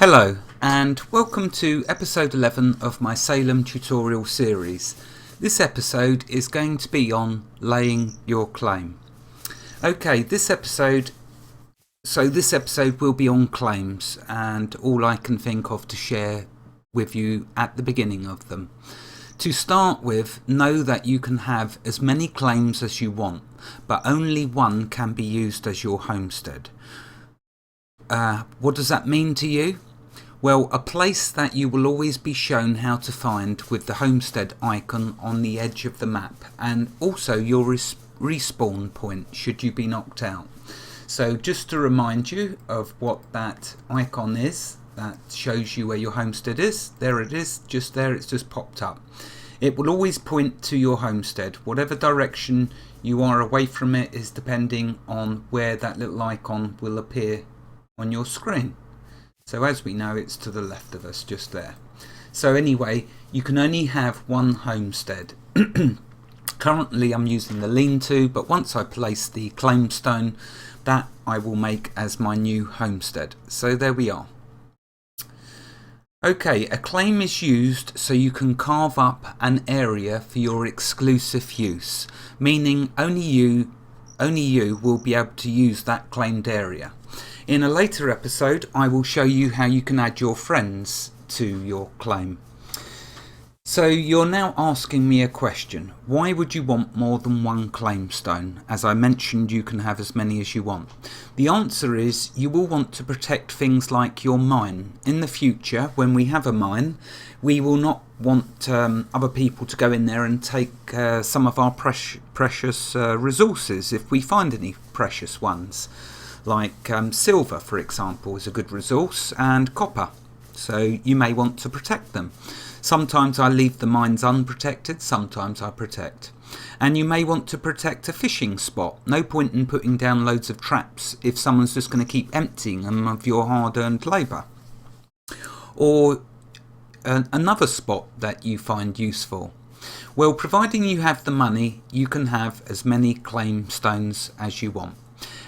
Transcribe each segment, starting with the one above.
Hello and welcome to episode 11 of my Salem tutorial series. This episode is going to be on laying your claim. Okay, this episode will be on claims and all I can think of to share with you at the beginning of them. To start with, know that you can have as many claims as you want, but only one can be used as your homestead. What does that mean to you? Well, a place that you will always be shown how to find with the homestead icon on the edge of the map, and also your respawn point should you be knocked out. So just to remind you of what that icon is that shows you where your homestead is, there it is, just there, it's just popped up. It will always point to your homestead. Whatever direction you are away from it is depending on where that little icon will appear on your screen. So as we know, it's to the left of us, just there. So anyway, you can only have one homestead. Currently I'm using the lean-to, but once I place the claim stone, that I will make as my new homestead. So there we are. Okay, a claim is used so you can carve up an area for your exclusive use, meaning only you will be able to use that claimed area. In a later episode, I will show you how you can add your friends to your claim. So you're now asking me a question. Why would you want more than one claim stone? As I mentioned, you can have as many as you want. The answer is you will want to protect things like your mine. In the future, when we have a mine, we will not want other people to go in there and take some of our precious resources if we find any precious ones. Like silver, for example, is a good resource, and copper. So you may want to protect them. Sometimes I leave the mines unprotected, sometimes I protect. And you may want to protect a fishing spot. No point in putting down loads of traps if someone's just going to keep emptying them of your hard-earned labour. Or another spot that you find useful. Well, providing you have the money, you can have as many claim stones as you want.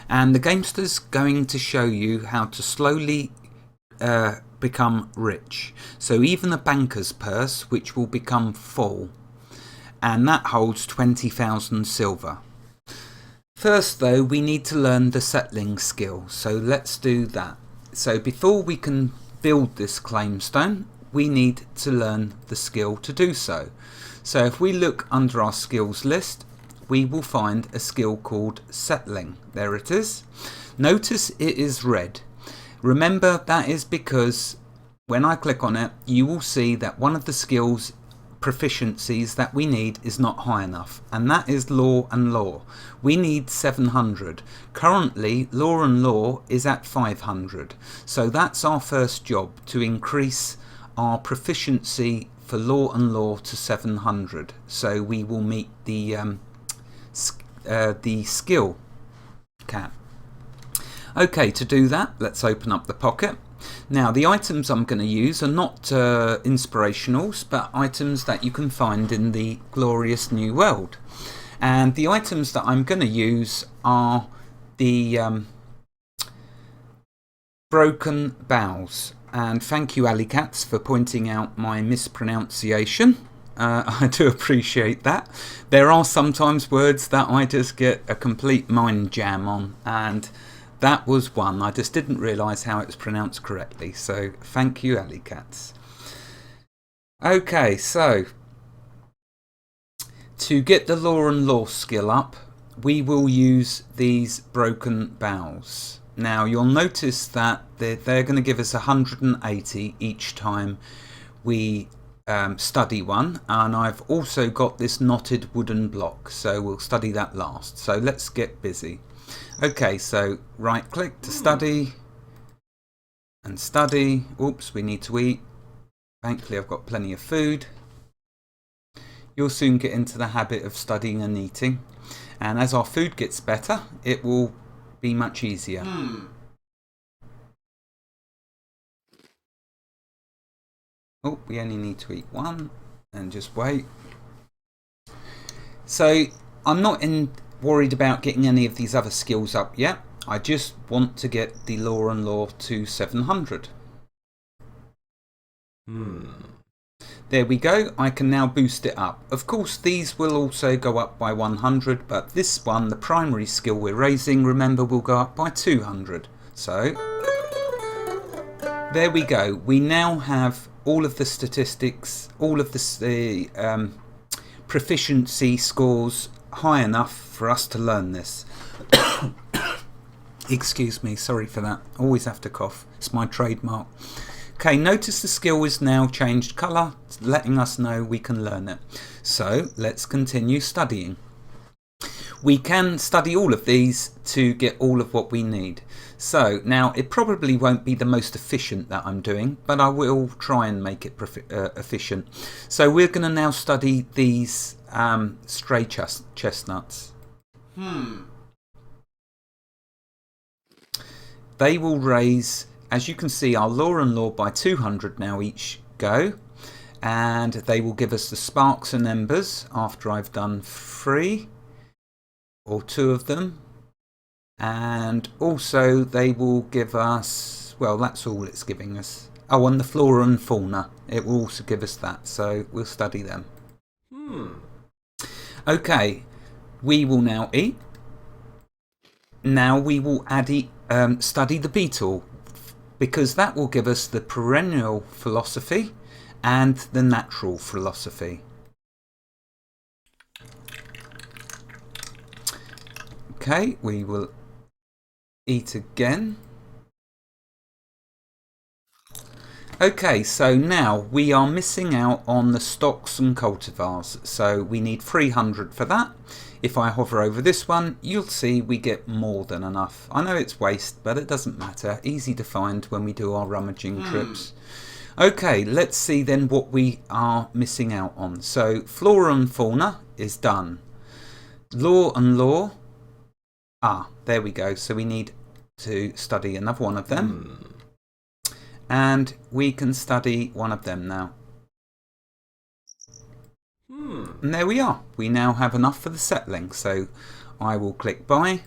And the Gamester's going to show you how to slowly become rich. So even the banker's purse, which will become full, and that holds 20,000 silver. First though, we need to learn the settling skill, so let's do that. So before we can build this claim stone, we need to learn the skill to do so. So if we look under our skills list, we will find a skill called settling. There it is. Notice it is red. Remember, that is because when I click on it, you will see that one of the skills proficiencies that we need is not high enough, and that is law and law. We need 700. Currently, law and law is at 500. So that's our first job, to increase our proficiency for law and law to 700. So we will meet the skill cap. Okay, to do that, let's open up the pocket. Now, the items I'm going to use are not inspirationals, but items that you can find in the glorious new world. And the items that I'm going to use are the broken boughs. And thank you, Alicats, for pointing out my mispronunciation. I do appreciate that. There are sometimes words that I just get a complete mind jam on, and that was one. I just didn't realise how it was pronounced correctly, so thank you, Alicats. Okay, so to get the law and law skill up, we will use these broken boughs. Now you'll notice that they're going to give us 180 each time we study one, and I've also got this knotted wooden block, so we'll study that last. So let's get busy. Okay, so right click to study and study. Oops, we need to eat. Thankfully I've got plenty of food. You'll soon get into the habit of studying and eating, and as our food gets better it will be much easier. Oh, we only need to eat one, and just wait. So I'm not worried about getting any of these other skills up yet. I just want to get the law and law to 700. There we go. I can now boost it up. Of course, these will also go up by 100, but this one, the primary skill we're raising, remember, will go up by 200. So there we go. We now have all of the statistics, all of the proficiency scores high enough for us to learn this. Excuse me, sorry for that. Always have to cough. It's my trademark. Okay, notice the skill is now changed colour, letting us know we can learn it. So let's continue studying. We can study all of these to get all of what we need. So now it probably won't be the most efficient that I'm doing, but I will try and make it efficient. So we're going to now study these stray chestnuts. They will raise, as you can see, our law and law by 200 now each go, and they will give us the sparks and embers after I've done 3 or 2 of them, and also they will give us, well, that's all it's giving us. Oh, and the flora and fauna, it will also give us that, so we'll study them. Okay, we will now eat. Now we will study the beetle, because that will give us the perennial philosophy and the natural philosophy. Okay, we will eat again. Okay, so now we are missing out on the stocks and cultivars, so we need 300 for that. If I hover over this one, you'll see we get more than enough. I know it's waste, but it doesn't matter. Easy to find when we do our rummaging trips. Okay, let's see then what we are missing out on. So flora and fauna is done. Law and law. There we go. So we need to study another one of them. And we can study one of them now. And there we are. We now have enough for the settling. So I will click buy.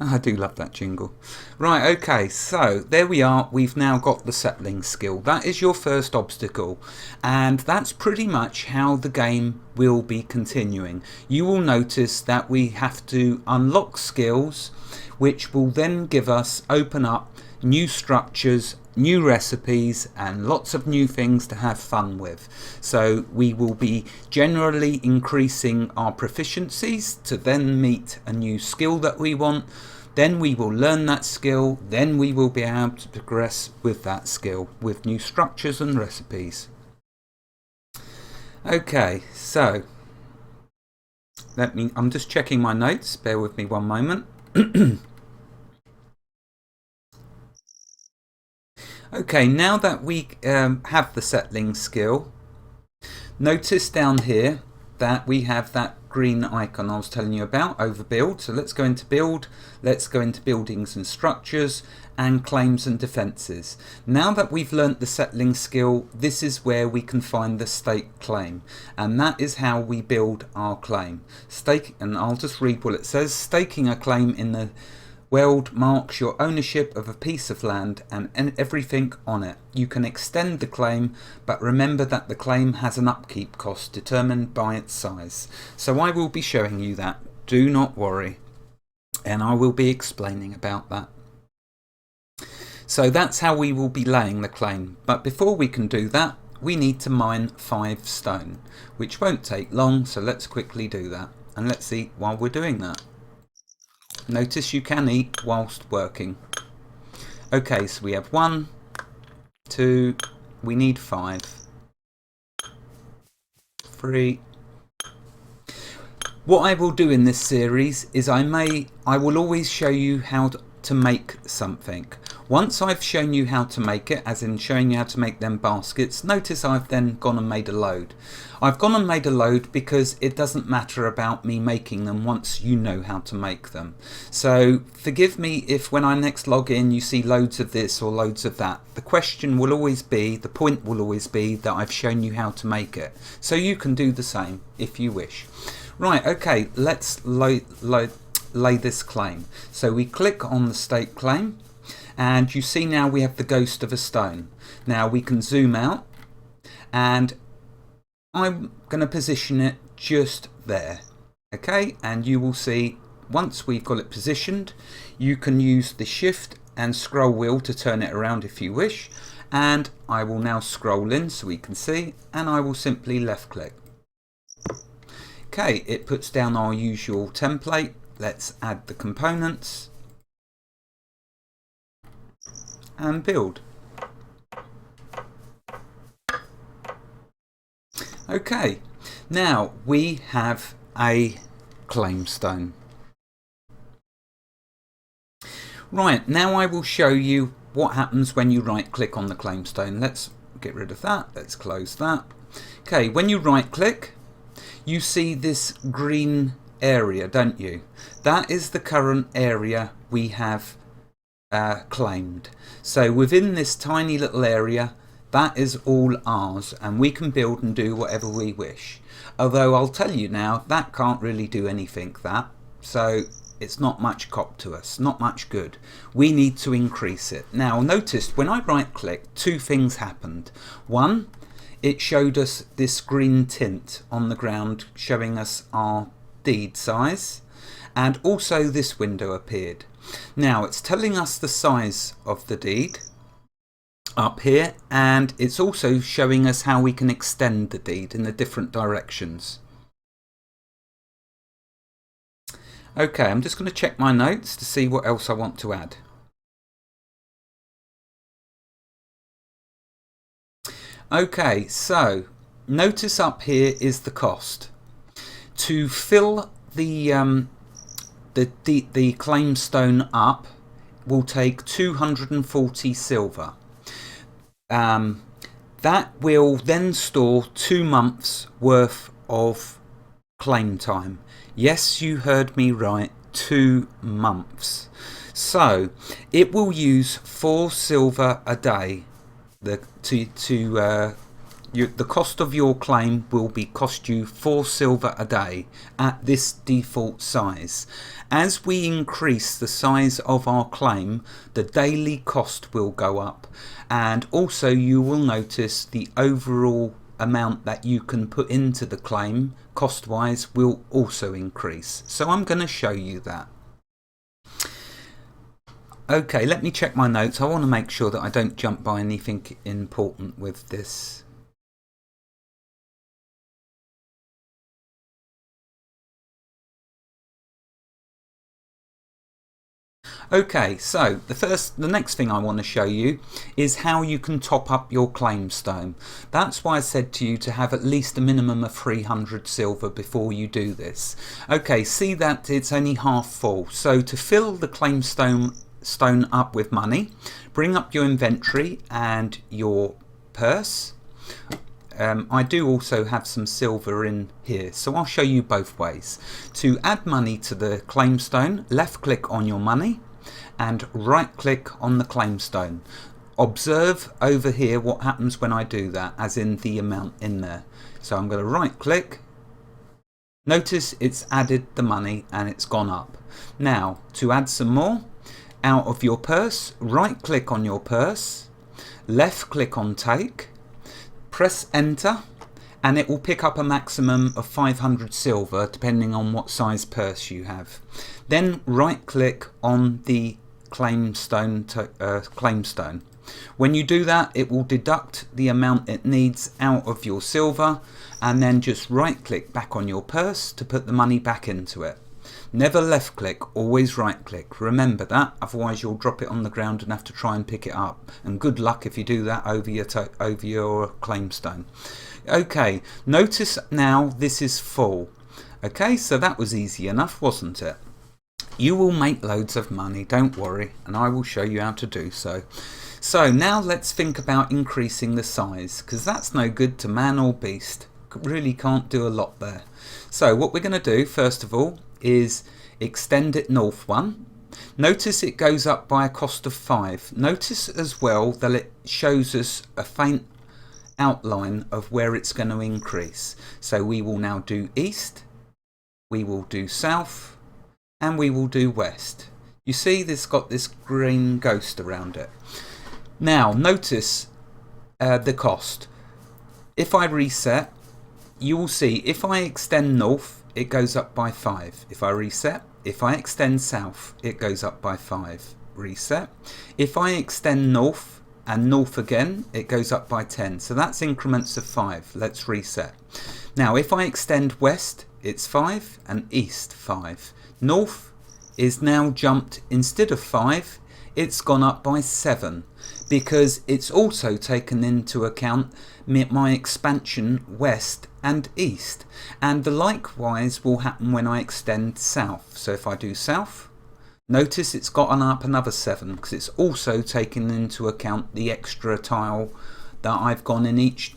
I do love that jingle. Right, okay, so there we are. We've now got the settling skill. That is your first obstacle. And that's pretty much how the game will be continuing. You will notice that we have to unlock skills, which will then give us, open up new structures, new recipes, and lots of new things to have fun with. So we will be generally increasing our proficiencies to then meet a new skill that we want. Then we will learn that skill. Then we will be able to progress with that skill with new structures and recipes. Okay, so I'm just checking my notes. Bear with me one moment. Okay, now that we have the settling skill, notice down here that we have that green icon I was telling you about, overbuild. So let's go into build, let's go into buildings and structures and claims and defences. Now that we've learnt the settling skill, this is where we can find the stake claim, and that is how we build our claim. And I'll just read what it says. Staking a claim in the World marks your ownership of a piece of land and everything on it. You can extend the claim, but remember that the claim has an upkeep cost determined by its size. So I will be showing you that. Do not worry. And I will be explaining about that. So that's how we will be laying the claim. But before we can do that, we need to mine 5 stone, which won't take long. So let's quickly do that. And let's see while we're doing that. Notice you can eat whilst working. Okay, so we have 1, 2, we need 5, 3. What I will do in this series is I will always show you how to make something. Once I've shown you how to make it, as in showing you how to make them baskets, notice I've then gone and made a load. I've gone and made a load because it doesn't matter about me making them once you know how to make them. So forgive me if when I next log in you see loads of this or loads of that. The question will always be, the point will always be that I've shown you how to make it. So you can do the same if you wish. Right, okay, let's lay this claim. So we click on the stake claim. and you see now we have the ghost of a stone. Now we can zoom out, and I'm going to position it just there. Okay, and you will see once we've got it positioned, you can use the shift and scroll wheel to turn it around if you wish, and I will now scroll in so we can see, and I will simply left click. Okay, it puts down our usual template. Let's add the components and build. Okay, now we have a claim stone. Right, now I will show you what happens when you right click on the claim stone. Let's get rid of that, let's close that. Okay, when you right click, you see this green area, don't you? That is the current area we have claimed. So within this tiny little area, that is all ours, and we can build and do whatever we wish. Although I'll tell you now, that can't really do anything, that. So it's not much cop to us, not much good. We need to increase it. Now notice when I right click, two things happened. One, it showed us this green tint on the ground showing us our deed size, and also this window appeared. Now it's telling us the size of the deed up here, and it's also showing us how we can extend the deed in the different directions. Okay, I'm just going to check my notes to see what else I want to add. Okay, so notice up here is the cost. To fill the claim stone up will take 240 silver. That will then store 2 months worth of claim time. Yes, you heard me right, 2 months. So it will use 4 silver a day. The cost of your claim will cost you 4 silver a day at this default size. As we increase the size of our claim, the daily cost will go up, and also you will notice the overall amount that you can put into the claim cost wise will also increase. So I'm going to show you that. Okay, let me check my notes. I want to make sure that I don't jump by anything important with this. Okay, so the next thing I want to show you is how you can top up your claim stone. That's why I said to you to have at least a minimum of 300 silver before you do this. Okay, see that it's only half full. So to fill the claim stone up with money, bring up your inventory and your purse. I do also have some silver in here, so I'll show you both ways. To add money to the claim stone, left click on your money and right click on the claim stone. Observe over here what happens when I do that, as in the amount in there. So I'm going to right click. Notice it's added the money and it's gone up. Now to add some more, out of your purse, right click on your purse, left click on take, press enter, and it will pick up a maximum of 500 silver depending on what size purse you have. Then right click on the claim stone. When you do that, it will deduct the amount it needs out of your silver, and then just right click back on your purse to put the money back into it. Never left click, always right click. Remember that, otherwise you'll drop it on the ground and have to try and pick it up. And good luck if you do that over your claim stone. Okay, notice now this is full. Okay, so that was easy enough, wasn't it? You will make loads of money, don't worry, and I will show you how to do so. So now let's think about increasing the size, because that's no good to man or beast. Really can't do a lot there. So what we're going to do first of all is extend it north 1. Notice it goes up by a cost of 5. Notice as well that it shows us a faint outline of where it's going to increase. So we will now do east, we will do south, and we will do west. You see this got this green ghost around it. Now notice the cost. If I reset, you will see if I extend north, it goes up by 5. If I reset, if I extend south, it goes up by 5. Reset. If I extend north and north again, it goes up by 10. So that's increments of 5. Let's reset. Now if I extend west, it's 5, and east 5. North is now jumped, instead of 5, it's gone up by 7, because it's also taken into account my expansion west and east, and the likewise will happen when I extend south. So if I do south, notice it's gotten up another 7, because it's also taken into account the extra tile that I've gone in each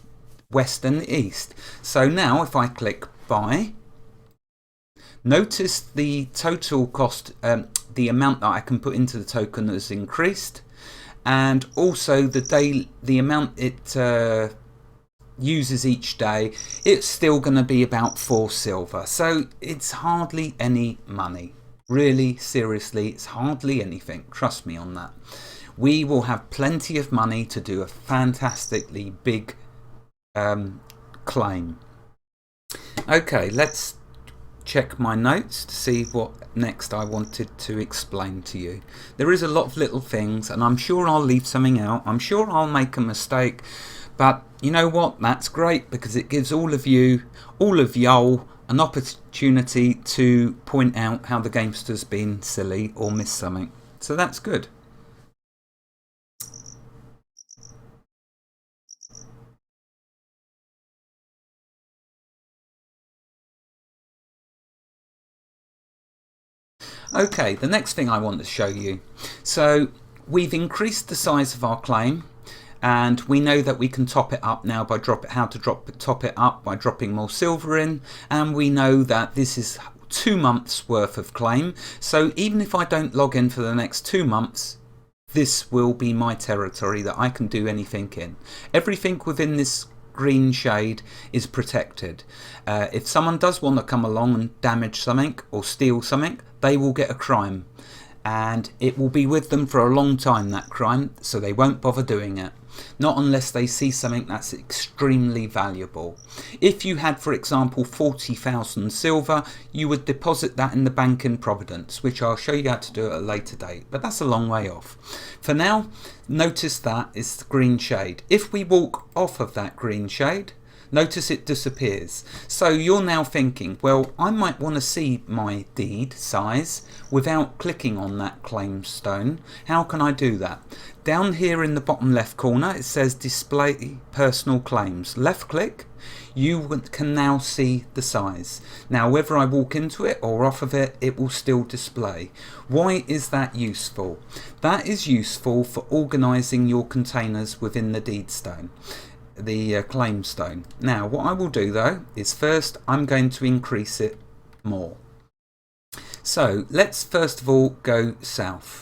west and east. So now if I click buy, notice the total cost, the amount that I can put into the token has increased, and also the amount it uses each day. It's still going to be about 4 silver, so it's hardly any money. Really, seriously, it's hardly anything. Trust me on that. We will have plenty of money to do a fantastically big claim. Okay, let's check my notes to see what next I wanted to explain to you. There is a lot of little things, and I'm sure I'll leave something out. I'm sure I'll make a mistake, but you know what? That's great, because it gives all of y'all an opportunity to point out how the Gamester's been silly or missed something. So that's good. Okay, the next thing I want to show you. So we've increased the size of our claim, and we know that we can top it up now by top it up by dropping more silver in, and we know that this is 2 months worth of claim. So even if I don't log in for the next 2 months, this will be my territory that I can do anything in. Everything within this green shade is protected. If someone does want to come along and damage something or steal something, they will get a crime, and it will be with them for a long time, that crime, so they won't bother doing it. Not unless they see something that's extremely valuable. If you had, for example, 40,000 silver, you would deposit that in the bank in Providence, which I'll show you how to do at a later date, but that's a long way off. For now, notice that is the green shade. If we walk off of that green shade, notice it disappears. So you're now thinking, well, I might want to see my deed size without clicking on that claim stone. How can I do that? Down here in the bottom left corner, it says display personal claims. Left click, you can now see the size. Now whether I walk into it or off of it, it will still display. Why is that useful? That is useful for organizing your containers within the deed stone, the claim stone. Now what I will do though is first I'm going to increase it more. So let's first of all go south.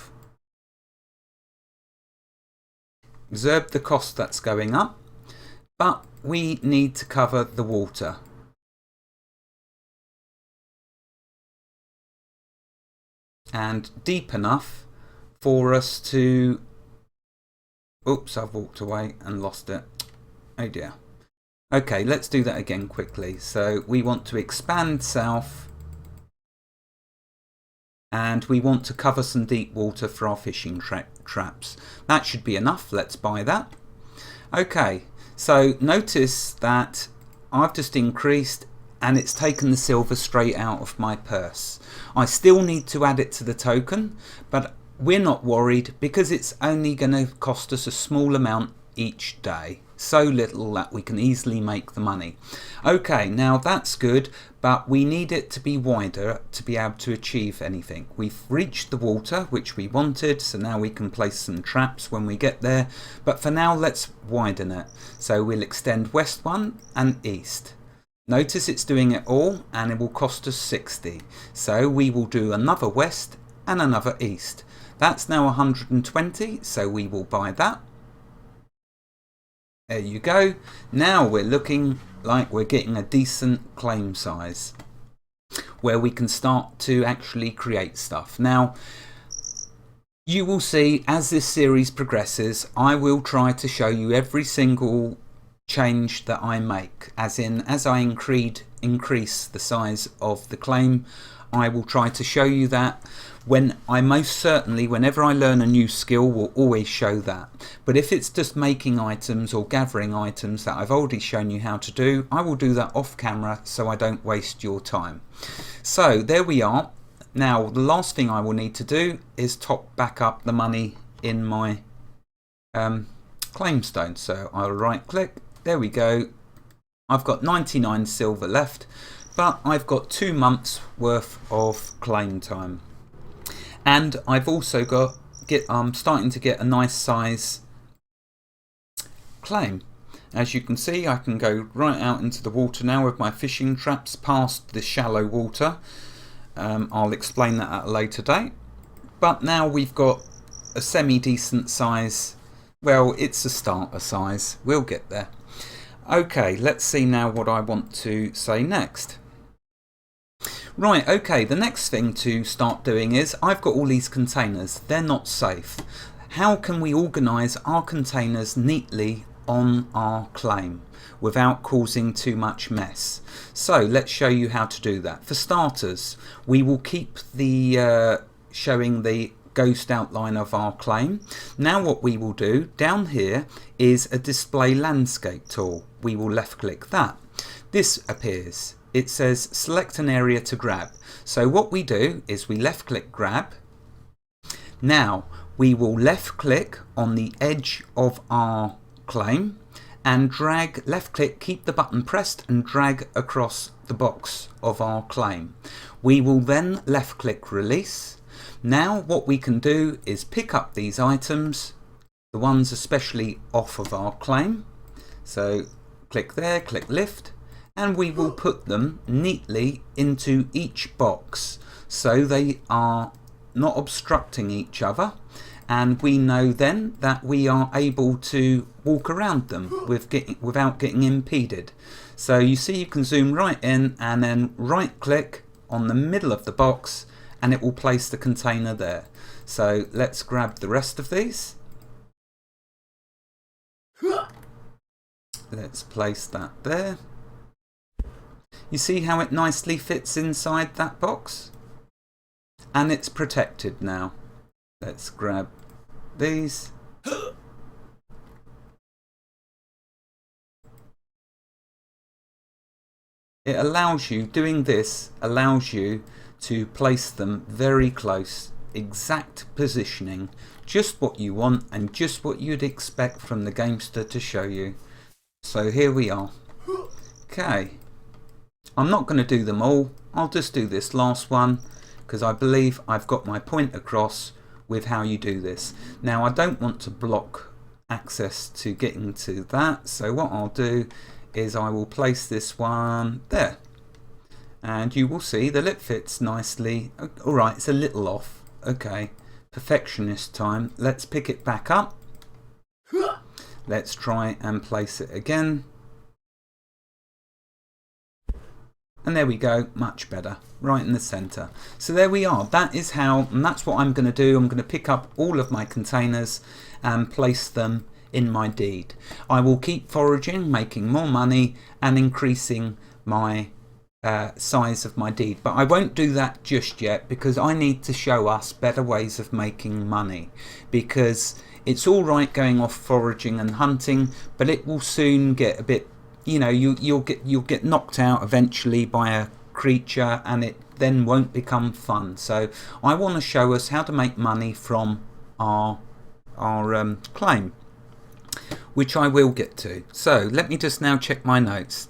Observe the cost that's going up, but we need to cover the water. And deep enough for us to... Oops, I've walked away and lost it. Oh dear. Okay, let's do that again quickly. So we want to expand south, and we want to cover some deep water for our fishing traps. That should be enough. Let's buy that. Okay, so notice that I've just increased, and it's taken the silver straight out of my purse. I still need to add it to the token, but we're not worried because it's only going to cost us a small amount each day. So little that we can easily make the money. Okay, now that's good, but we need it to be wider to be able to achieve anything. We've reached the water which we wanted, so now we can place some traps when we get there, but for now let's widen it. So we'll extend west 1 and east. Notice it's doing it all, and it will cost us 60. So we will do another west and another east. That's now 120, so we will buy that. There you go. Now we're looking like we're getting a decent claim size where we can start to actually create stuff. Now You will see as this series progresses, I will try to show you every single change that I make, as I increase the size of the claim. I will try to show you that. When I most certainly, whenever I learn a new skill, will always show that. But if it's just making items or gathering items that I've already shown you how to do, I will do that off camera so I don't waste your time. So there we are. Now the last thing I will need to do is top back up the money in my claim stone. So I'll right click, there we go. I've got 99 silver left, but I've got 2 months worth of claim time. And I've also got, I'm starting to get a nice size claim. As you can see, I can go right out into the water now with my fishing traps past the shallow water. I'll explain that at a later date. But now we've got a semi-decent size. Well, it's a starter size. We'll get there. Okay, let's see now what I want to say next. Right, okay, the next thing to start doing is I've got all these containers. They're not safe. How can we organise our containers neatly on our claim without causing too much mess? So let's show you how to do that. For starters, we will keep the showing the ghost outline of our claim. Now what we will do down here is a display landscape tool. We will left click that. This appears. It says select an area to grab. So what we do is we left click grab. Now we will left click on the edge of our claim and drag, left click, keep the button pressed and drag across the box of our claim. We will then left click release. Now what we can do is pick up these items, the ones especially off of our claim. So click there, click lift, and we will put them neatly into each box so they are not obstructing each other. And we know then that we are able to walk around them without getting impeded. So you see, you can zoom right in and then right click on the middle of the box and it will place the container there. So let's grab the rest of these. Let's place that there. You see how it nicely fits inside that box? And it's protected now. Let's grab these. It allows you, doing this allows you to place them very close, exact positioning, just what you want and just what you'd expect from the Gamester to show you. So here we are. Okay, I'm not going to do them all, I'll just do this last one because I believe I've got my point across with how you do this. Now I don't want to block access to getting to that, so what I'll do is I will place this one there and you will see that it fits nicely. Alright, it's a little off. Okay, perfectionist time. Let's pick it back up. Let's try and place it again. And there we go, much better, right in the center. So there we are, that is how, and that's what I'm going to do. I'm going to pick up all of my containers and place them in my deed. I will keep foraging, making more money and increasing my size of my deed. But I won't do that just yet because I need to show us better ways of making money. Because it's all right going off foraging and hunting, but it will soon get a bit, you know, you'll get knocked out eventually by a creature and it then won't become fun. So I want to show us how to make money from our claim, which I will get to. So let me just now check my notes.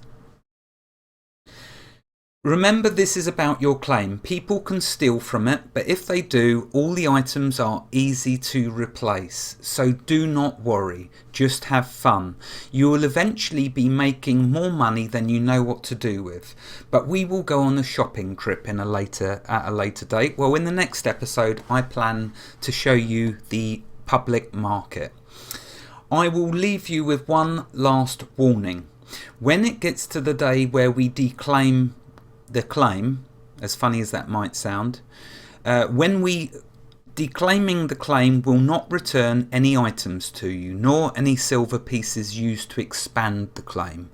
Remember, this is about your claim. People can steal from it, but if they do, all the items are easy to replace. So do not worry, just have fun. You will eventually be making more money than you know what to do with. But we will go on a shopping trip at a later date. Well, in the next episode, I plan to show you the public market. I will leave you with one last warning. When it gets to the day where we declaim the claim, as funny as that might sound, when we Declaiming the claim will not return any items to you, nor any silver pieces used to expand the claim.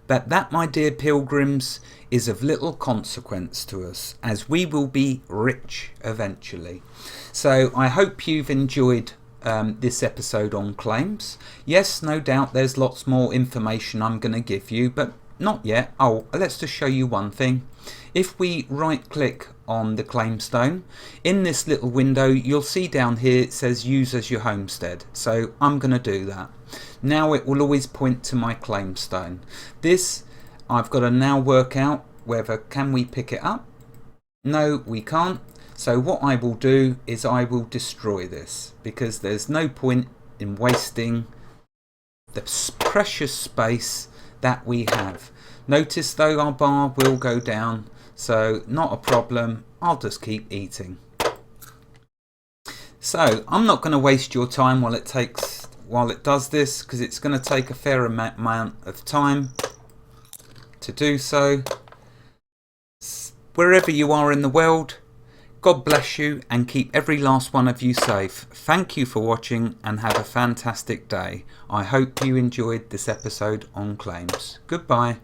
But that, my dear pilgrims, is of little consequence to us, as we will be rich eventually. So I hope you've enjoyed this episode on claims. Yes, no doubt there's lots more information I'm going to give you, but not yet. Oh, let's just show you one thing. If we right click on the claim stone, in this little window you'll see down here it says use as your homestead. So I'm going to do that. Now it will always point to my claim stone. This I've got to now work out whether can we pick it up. No, we can't. So what I will do is I will destroy this, because there's no point in wasting the precious space that we have. Notice though our bar will go down, so not a problem. I'll just keep eating. So I'm not going to waste your time while it does this, because it's going to take a fair amount of time to do so. Wherever you are in the world, God bless you and keep every last one of you safe. Thank you for watching and have a fantastic day. I hope you enjoyed this episode on claims. Goodbye.